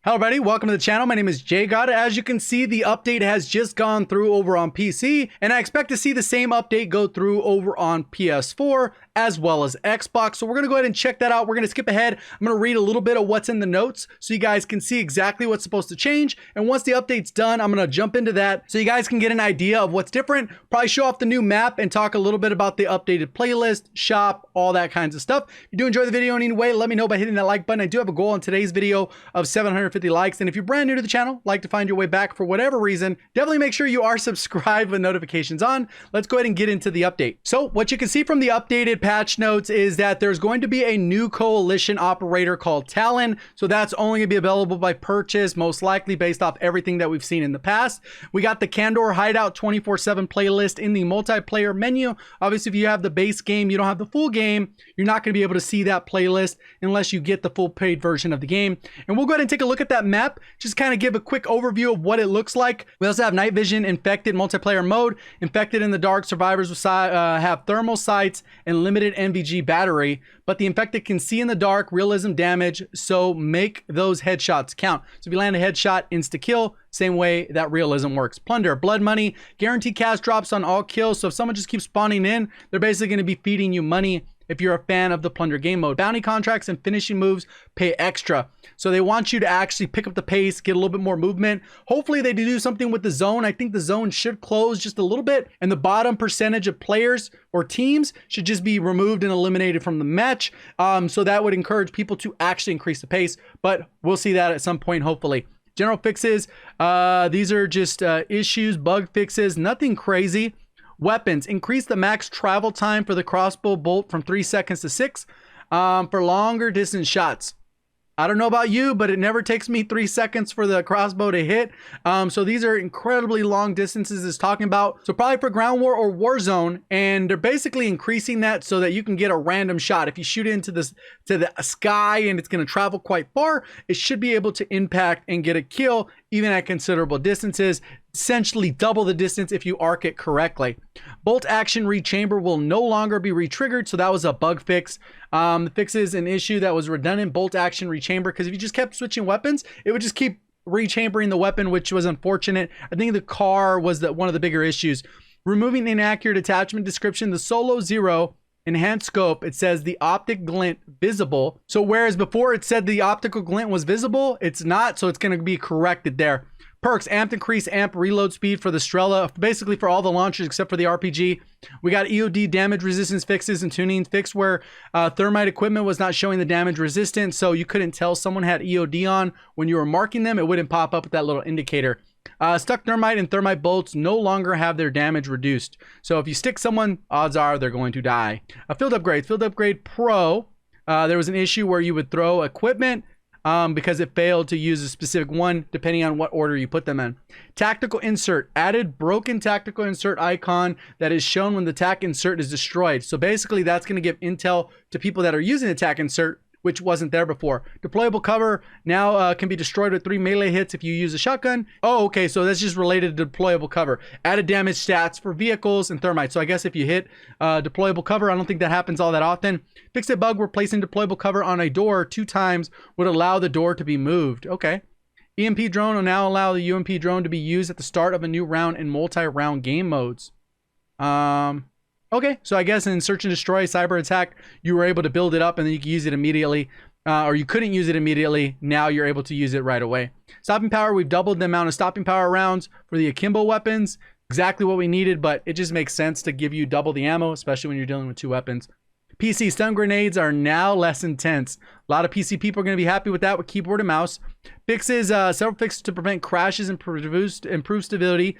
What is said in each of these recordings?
Hello everybody, welcome to the channel. My name is JGOD. As you can see, the update has just gone through over on PC, and I expect to see the same update go through over on PS4 as well as Xbox. So we're gonna go ahead and check that out. We're gonna skip ahead. I'm gonna read a little bit of what's in the notes so you guys can see exactly what's supposed to change. And once the update's done, I'm gonna jump into that so you guys can get an idea of what's different, probably show off the new map and talk a little bit about the updated playlist, shop, all that kinds of stuff. If you do enjoy the video in any way, let me know by hitting that like button. I do have a goal in today's video of 750 likes. And if you're brand new to the channel, like to find your way back for whatever reason, definitely make sure you are subscribed with notifications on. Let's go ahead and get into the update. So what you can see from the updated patch notes is that there's going to be a new coalition operator called Talon. So that's only gonna be available by purchase, most likely based off everything that we've seen in the past. We got the Khandor hideout 24/7 playlist in the multiplayer menu. Obviously, if you have the base game, you don't have the full game, you're not gonna be able to see that playlist unless you get the full paid version of the game. And we'll go ahead and take a look at that map, just kind of give a quick overview of what it looks like. We also have night vision, infected multiplayer mode, infected in the dark, survivors will have thermal sights and limited NVG battery, but the infected can see in the dark, realism damage, so make those headshots count. So if you land a headshot, insta kill, same way that realism works. Plunder, blood money, guaranteed cash drops on all kills. So if someone just keeps spawning in, they're basically going to be feeding you money. If you're a fan of the plunder game mode, bounty contracts and finishing moves pay extra. So they want you to actually pick up the pace, get a little bit more movement. Hopefully they do something with the zone. I think the zone should close just a little bit, and the bottom percentage of players or teams should just be removed and eliminated from the match. So that would encourage people to actually increase the pace, but we'll see that at some point, hopefully. General fixes, these are just issues, bug fixes, nothing crazy. Weapons, increase the max travel time for the crossbow bolt from 3 seconds to 6 for longer distance shots. I don't know about you, but it never takes me 3 seconds for the crossbow to hit. So these are incredibly long distances it's talking about. So probably for ground war or Warzone, and they're basically increasing that so that you can get a random shot. If you shoot into this to the sky and it's going to travel quite far, it should be able to impact and get a kill even at considerable distances. Essentially double the distance if you arc it correctly. Bolt action rechamber will no longer be re-triggered, so that was a bug fix. The fix is an issue that was redundant bolt action rechamber, because if you just kept switching weapons, it would just keep rechambering the weapon, which was unfortunate. I think the car was one of the bigger issues. Removing inaccurate attachment description, the Solo Zero enhanced scope, it says the optic glint visible. So whereas before it said the optical glint was visible, it's not, so it's going to be corrected there. Perks, amped increase amp reload speed for the Strela, basically for all the launchers except for the RPG. We got EOD damage resistance fixes and tuning fixed where thermite equipment was not showing the damage resistance, so you couldn't tell someone had EOD on when you were marking them. It wouldn't pop up with that little indicator. Stuck thermite and thermite bolts no longer have their damage reduced. So if you stick someone, odds are they're going to die. Field upgrade Pro. There was an issue where you would throw equipment because it failed to use a specific one depending on what order you put them in. Tactical insert, added broken tactical insert icon that is shown when the tac insert is destroyed. So basically that's going to give intel to people that are using the tac insert, which wasn't there before. Deployable cover now can be destroyed with 3 melee hits if you use a shotgun. Oh, okay, so that's just related to deployable cover. Added damage stats for vehicles and thermite. So I guess if you hit deployable cover, I don't think that happens all that often. Fixed a bug where placing deployable cover on a door 2 times would allow the door to be moved. Okay. EMP drone will now allow the UMP drone to be used at the start of a new round in multi-round game modes. Okay, so I guess in search and destroy, cyber attack, you were able to build it up and then you can use it immediately, or you couldn't use it immediately. Now you're able to use it right away. Stopping power, we've doubled the amount of stopping power rounds for the akimbo weapons. Exactly what we needed, but it just makes sense to give you double the ammo, especially when you're dealing with 2 weapons. PC stun grenades are now less intense. A lot of PC people are going to be happy with that with keyboard and mouse. Fixes, several fixes to prevent crashes and improve stability.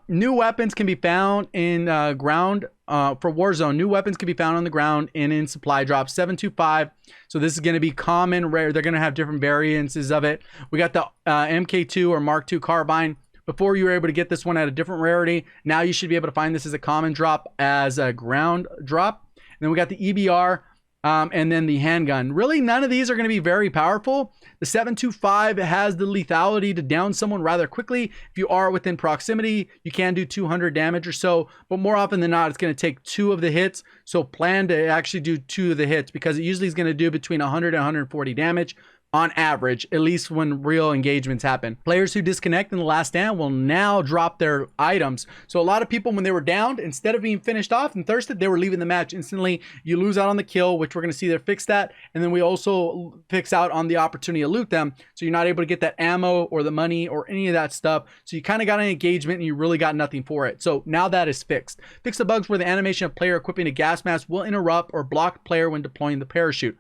New weapons can be found in ground for Warzone. New weapons can be found on the ground and in supply drops 725. So this is going to be common, rare. They're going to have different variances of it. We got the MK2 or Mark II carbine. Before you were able to get this one at a different rarity. Now you should be able to find this as a common drop, as a ground drop. And then we got the EBR and then the handgun. Really, none of these are going to be very powerful. The 725 has the lethality to down someone rather quickly. If you are within proximity, you can do 200 damage or so, but more often than not, it's going to take 2 of the hits. So plan to actually do 2 of the hits because it usually is going to do between 100 and 140 damage. on average, at least when real engagements happen. Players who disconnect in the last stand will now drop their items. So a lot of people, when they were downed, instead of being finished off and thirsted, they were leaving the match instantly. You lose out on the kill, which we're going to see there fix that. And then we also fix out on the opportunity to loot them. So you're not able to get that ammo or the money or any of that stuff. So you kind of got an engagement and you really got nothing for it. So now that is fixed. Fix the bugs where the animation of player equipping a gas mask will interrupt or block player when deploying the parachute.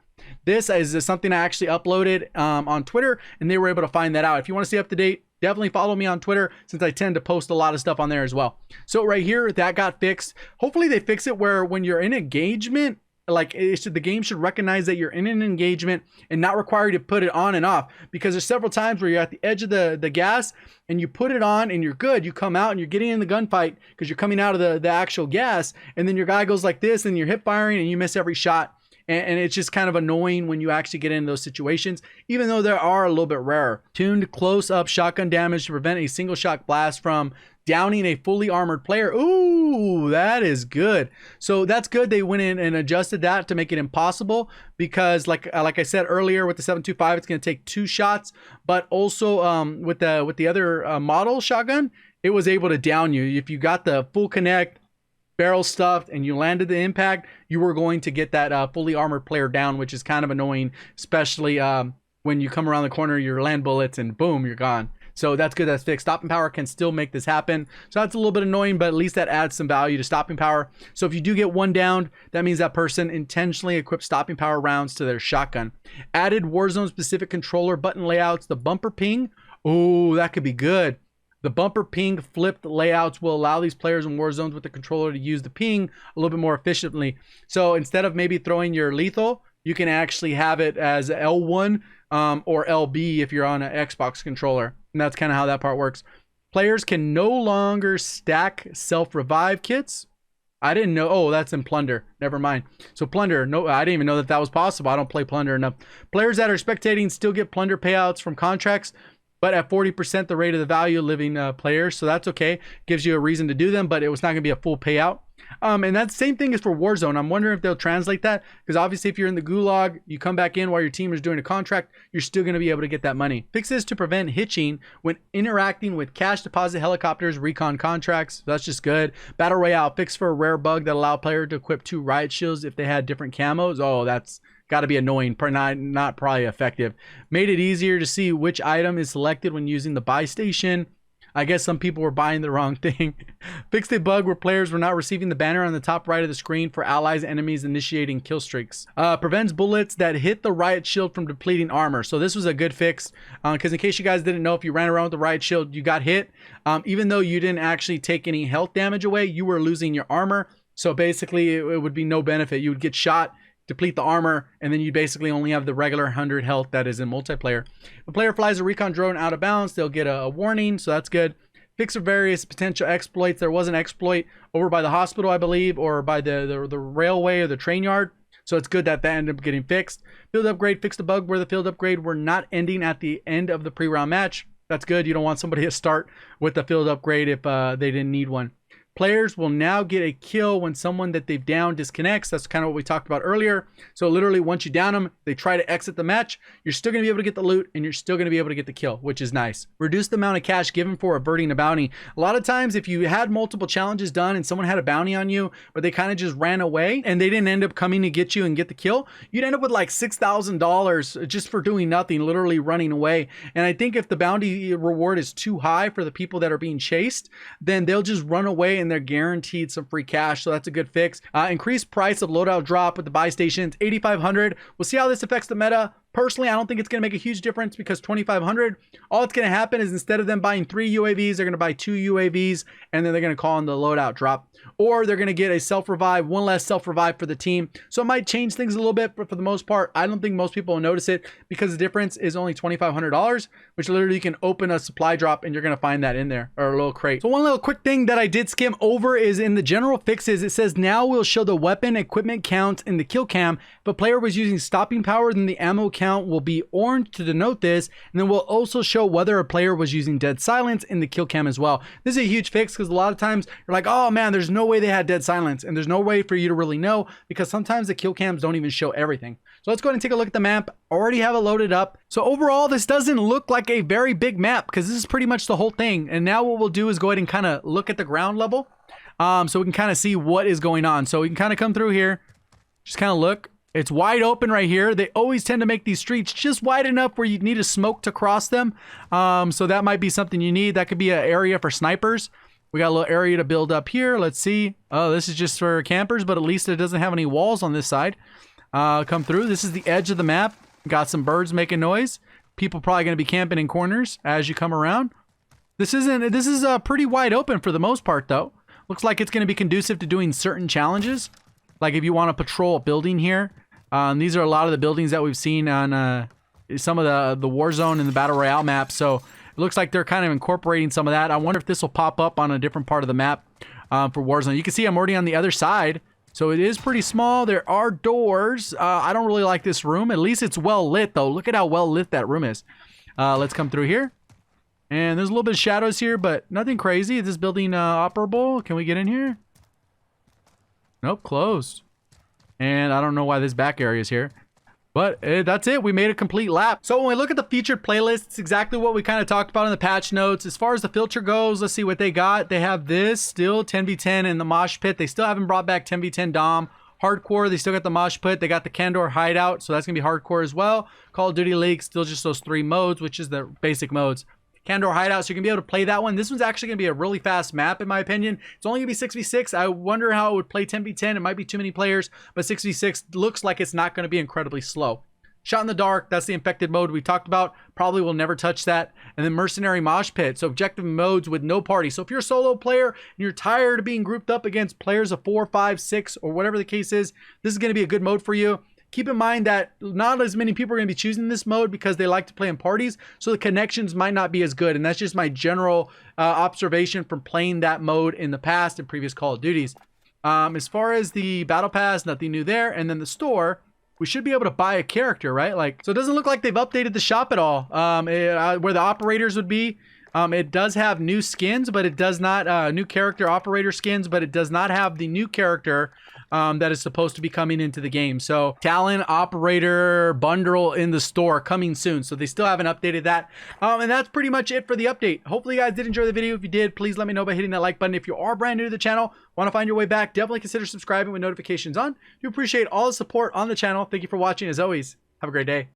This is something I actually uploaded on Twitter, and they were able to find that out. If you want to stay up to date, definitely follow me on Twitter, since I tend to post a lot of stuff on there as well. So right here, that got fixed. Hopefully they fix it where when you're in engagement, like the game should recognize that you're in an engagement and not require you to put it on and off, because there's several times where you're at the edge of the gas and you put it on and you're good. You come out and you're getting in the gunfight because you're coming out of the actual gas, and then your guy goes like this and you're hip firing and you miss every shot. And it's just kind of annoying when you actually get in those situations, even though they are a little bit rarer. Tuned close-up shotgun damage to prevent a single shot blast from downing a fully armored player. Ooh, that is good. So that's good. They went in and adjusted that to make it impossible, because like I said earlier, with the 7.25, it's going to take 2 shots, but also with the other model shotgun, it was able to down you. If you got the full connect, barrel stuffed, and you landed the impact, you were going to get that fully armored player down, which is kind of annoying, especially when you come around the corner, your land bullets, and boom, you're gone. So that's good. That's fixed. Stopping power can still make this happen. So that's a little bit annoying, but at least that adds some value to stopping power. So if you do get one downed, that means that person intentionally equipped stopping power rounds to their shotgun. Added Warzone specific controller button layouts. The bumper ping. Oh, that could be good. The bumper ping flipped layouts will allow these players in war zones with the controller to use the ping a little bit more efficiently. So instead of maybe throwing your lethal, you can actually have it as L1 or LB if you're on an Xbox controller. And that's kind of how that part works. Players can no longer stack self-revive kits. I didn't know. Oh, that's in Plunder. Never mind. So Plunder, no, I didn't even know that was possible. I don't play Plunder enough. Players that are spectating still get Plunder payouts from contracts, but at 40% the rate of the value of living players. So that's okay. Gives you a reason to do them, but it was not going to be a full payout. And that same thing is for Warzone. I'm wondering if they'll translate that, because obviously if you're in the gulag, you come back in while your team is doing a contract, you're still going to be able to get that money. Fixes to prevent hitching when interacting with cash deposit helicopters, recon contracts. So that's just good. Battle Royale, fix for a rare bug that allowed player to equip 2 riot shields if they had different camos. Oh, that's got to be annoying, not probably effective. Made it easier to see which item is selected when using the buy station. I guess some people were buying the wrong thing. Fixed a bug where players were not receiving the banner on the top right of the screen for allies enemies initiating kill streaks. Prevents bullets that hit the riot shield from depleting armor. So this was a good fix, because in case you guys didn't know, if you ran around with the riot shield, you got hit. Even though you didn't actually take any health damage away, you were losing your armor. So basically it would be no benefit. You would get shot, deplete the armor, and then you basically only have the regular 100 health that is in multiplayer. If a player flies a recon drone out of bounds, they'll get a warning, so that's good. Fix for various potential exploits. There was an exploit over by the hospital, I believe, or by the railway or the train yard, so it's good that that ended up getting fixed. Field upgrade, fixed a bug where the field upgrade were not ending at the end of the pre-round match. That's good. You don't want somebody to start with the field upgrade if they didn't need one. Players will now get a kill when someone that they've downed disconnects. That's kind of what we talked about earlier. So literally, once you down them, they try to exit the match, you're still going to be able to get the loot, and you're still going to be able to get the kill, which is nice. Reduce the amount of cash given for averting a bounty. A lot of times, if you had multiple challenges done and someone had a bounty on you, but they kind of just ran away and they didn't end up coming to get you and get the kill, you'd end up with like $6,000 just for doing nothing, literally running away. And I think if the bounty reward is too high for the people that are being chased, then they'll just run away and they're guaranteed some free cash. So that's a good fix. Increased price of loadout drop with the buy stations, 8,500. We'll see how this affects the meta. Personally, I don't think it's going to make a huge difference, because 2,500, all that's going to happen is instead of them buying 3 UAVs, they're going to buy 2 UAVs, and then they're going to call in the loadout drop. Or they're going to get a self-revive, 1 less self-revive for the team. So it might change things a little bit, but for the most part, I don't think most people will notice it, because the difference is only $2,500, which literally you can open a supply drop and you're going to find that in there, or a little crate. So one little quick thing that I did skim over is in the general fixes, it says now we'll show the weapon equipment count in the kill cam. If a player was using stopping power, then the ammo count count will be orange to denote this, and then we'll also show whether a player was using dead silence in the kill cam as well. This is a huge fix because a lot of times you're like, oh man, there's no way they had dead silence, and there's no way for you to really know because sometimes the kill cams don't even show everything. So let's go ahead and take a look at the map. Already have it loaded up. So overall, this doesn't look like a very big map because this is pretty much the whole thing. And now what we'll do is go ahead and kind of look at the ground level, so we can kind of see what is going on. So we can kind of come through here, just kind of look. It's wide open right here. They always tend to make these streets just wide enough where you need a smoke to cross them. So that might be something you need. That could be an area for snipers. We got a little area to build up here. Let's see. Oh, this is just for campers, but at least it doesn't have any walls on this side. Come through. This is the edge of the map. Got some birds making noise. People probably going to be camping in corners as you come around. This is pretty wide open for the most part though. Looks like it's going to be conducive to doing certain challenges. Like if you want to patrol a building here. These are a lot of the buildings that we've seen on some of the Warzone and the Battle Royale maps. So it looks like they're kind of incorporating some of that. I wonder if this will pop up on a different part of the map for Warzone. You can see I'm already on the other side. So it is pretty small. There are doors. I don't really like this room. At least it's well lit though. Look at how well lit that room is. Let's come through here. And there's a little bit of shadows here, but nothing crazy. Is this building operable? Can we get in here? Nope, closed. And I don't know why this back area is here. But that's it. We made a complete lap. So when we look at the featured playlist, it's exactly what we kind of talked about in the patch notes. As far as the filter goes, let's see what they got. They have this still 10v10 in the Mosh Pit. They still haven't brought back 10v10 Dom. Hardcore, they still got the Mosh Pit. They got the Khandor hideout, so that's going to be hardcore as well. Call of Duty League, still just those 3 modes, which is the basic modes. Khandor hideout, so you're gonna be able to play that one. This one's actually gonna be a really fast map in my opinion. It's only gonna be 6v6. I wonder how it would play 10v10. It might be too many players, but 6v6 looks like it's not gonna be incredibly slow. Shot in the dark, that's the infected mode we talked about. Probably will never touch that. And then Mercenary Mosh Pit, so objective modes with no party. So if you're a solo player and you're tired of being grouped up against players of 4, 5, 6, or whatever the case is, this is gonna be a good mode for you. Keep in mind that not as many people are going to be choosing this mode because they like to play in parties, so the connections might not be as good, and that's just my general observation from playing that mode in the past in previous Call of Duties. As far as the Battle Pass, nothing new there, and then the store, we should be able to buy a character, right? Like, so it doesn't look like they've updated the shop at all, where the operators would be. It does have new skins, but it does not, new character operator skins, but it does not have the new character that is supposed to be coming into the game. So Talon operator bundle in the store coming soon. So they still haven't updated that. And that's pretty much it for the update. Hopefully you guys did enjoy the video. If you did, please let me know by hitting that like button. If you are brand new to the channel, want to find your way back, definitely consider subscribing with notifications on. Do appreciate all the support on the channel. Thank you for watching. As always, have a great day.